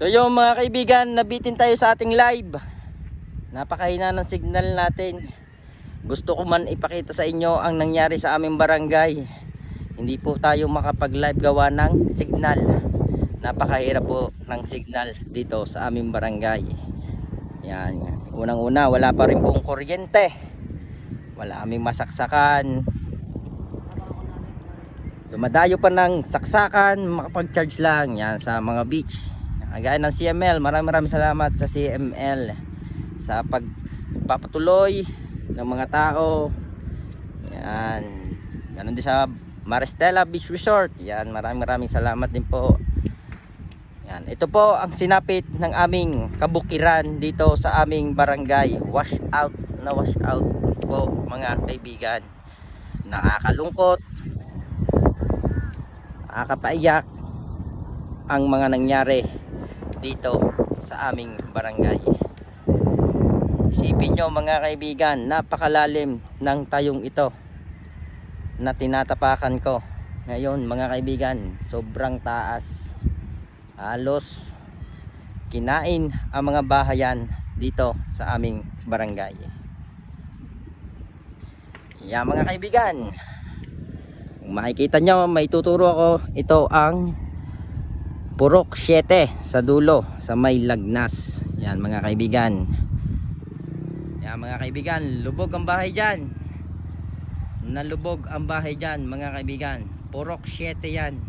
So yung mga kaibigan, nabitin tayo sa ating live. Napakahina ng signal natin. Gusto ko man ipakita sa inyo ang nangyari sa aming barangay. Hindi po tayo makapag-live gawa ng signal. Napakahirap po ng signal dito sa aming barangay. Yan. Unang-una, wala pa rin pong kuryente. Wala aming masaksakan. Dumadayo pa ng saksakan, makapag-charge lang yan sa mga beach. Gaya ng CML, maraming salamat sa CML sa pagpapatuloy ng mga tao. Yan. Ganun din sa Maristela Beach Resort. Yan, maraming salamat din po. Yan, ito po ang sinapit ng aming kabukiran dito sa aming barangay. Wash out po mga kaibigan. Nakakalungkot, nakakapaiyak ang mga nangyari dito sa aming barangay. Isipin nyo mga kaibigan, napakalalim ng tayong ito na tinatapakan ko ngayon mga kaibigan. Sobrang taas, halos kinain ang mga bahayan dito sa aming barangay. Yan mga kaibigan, kung makikita nyo, may tuturo ako. Ito ang Purok 7 sa dulo, sa may Lagnas. Yan mga kaibigan. Yan mga kaibigan, lubog ang bahay dyan. Nalubog ang bahay dyan mga kaibigan. Purok 7 yan.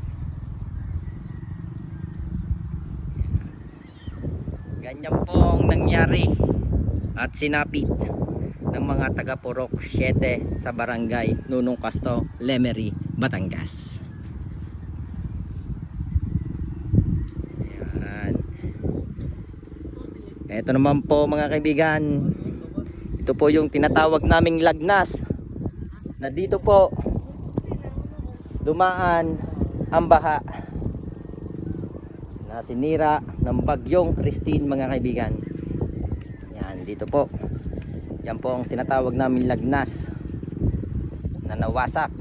Ganyan pong nangyari at sinapit ng mga taga Purok 7 sa barangay Nunong Casto, Lemery, Batangas. Ayan. Ito naman po mga kaibigan, ito po yung tinatawag naming Lagnas, na dito po dumaan ang baha na sinira ng bagyong Christine mga kaibigan. Yan, dito po. Yan po ang tinatawag namin Lagnas na nawasak.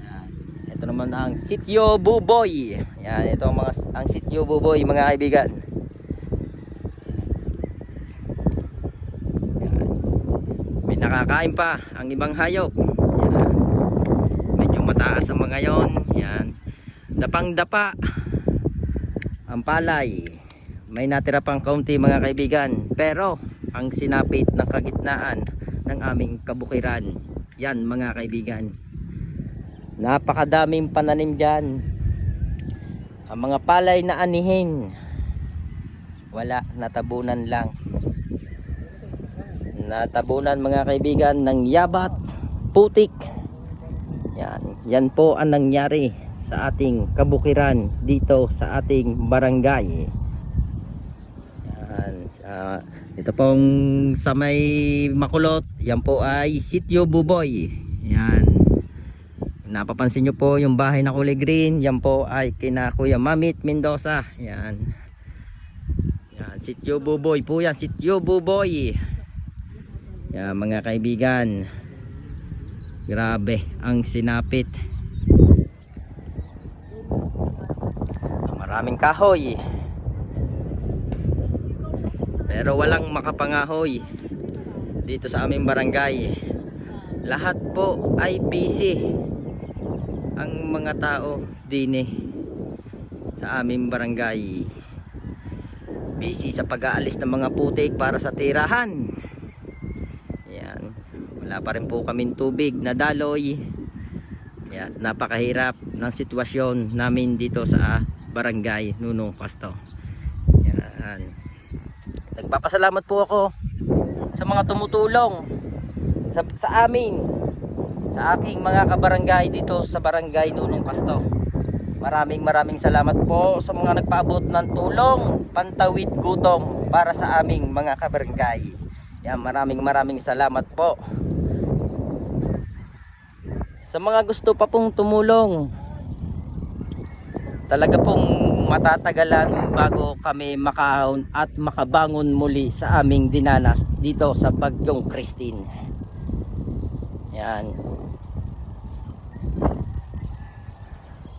Yan. Ito naman ang Sitio Buboy. Yan, ito ang Sitio Buboy mga kaibigan. Yan. May nakakain pa ang ibang hayop. Yan. Medyo mataas ang mga yon. Yan. Dapang-dapa ang palay. May natira pang kaunti mga kaibigan, pero ang sinapit ng kagitnaan ng aming kabukiran, yan mga kaibigan, napakadaming pananim dyan. Ang mga palay na anihin, wala, natabunan lang. Natabunan mga kaibigan ng yabat, putik. Yan po ang nangyari sa ating kabukiran dito sa ating barangay. Ito pong sa may Makulot, yan po ay Sitio Buboy. Yan. Napapansin nyo po yung bahay na kulay green, yan po ay kina Kuya Mamit Mendoza. Yan. Yan, Sitio Buboy po yan, Sitio Buboy. Yan mga kaibigan. Grabe ang sinapit. Maraming kahoy, pero walang makapangahoy dito sa aming barangay. Lahat po ay busy ang mga tao dini sa aming barangay. Busy sa pag-aalis ng mga putik para sa tirahan. Yan. Wala pa rin po kaming tubig na daloy. Yan. Napakahirap ng sitwasyon namin dito sa barangay Nunong Casto. Yan. Nagpapasalamat po ako sa mga tumutulong sa amin, sa aking mga kabarangay dito sa barangay Nunong Casto. Maraming salamat po sa mga nagpaabot ng tulong, pantawid gutom para sa aming mga kabarangay. Yan, maraming salamat po. Sa mga gusto pa pong tumulong, talaga pong matatagalan bago kami makaahon at makabangon muli sa aming dinanas dito sa bagyong Christine. Yan.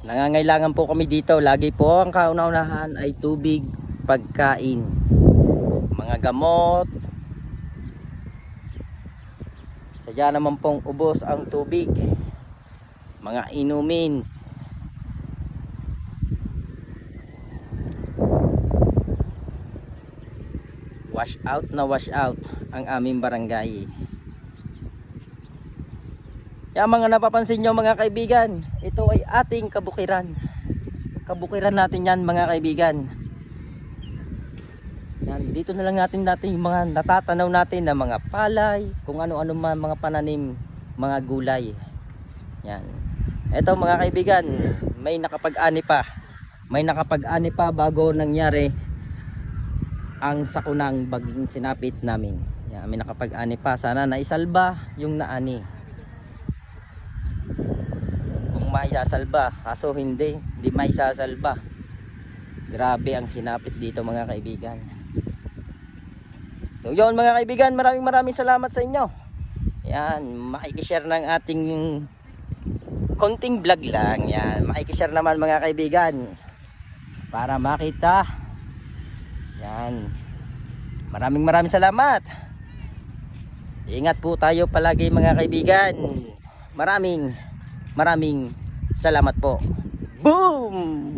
Nangangailangan po kami dito. Lagi po ang kauna-unahan ay tubig, pagkain, mga gamot. Sadya naman pong ubos ang tubig, mga inumin. Wash out ang aming barangay. Yan mga napapansin nyo mga kaibigan, ito ay ating kabukiran. Kabukiran natin yan mga kaibigan. Yan, dito na lang natin yung mga natatanaw natin na mga palay, kung ano-ano mga pananim, mga gulay. Yan. Ito mga kaibigan, may nakapag-ani pa. May nakapag-ani pa bago nangyari ang sakunang baging sinapit namin. Yan, may nakapag-ani pa. Sana naisalba yung naani. Kung maisasalba, kaso hindi maisasalba. Grabe ang sinapit dito mga kaibigan. So yun mga kaibigan, maraming salamat sa inyo. Yan, makikishare ng ating konting vlog lang. Yan, makikishare naman mga kaibigan para makita. Yan, maraming salamat. Ingat po tayo palagi mga kaibigan. Maraming salamat po. Boom!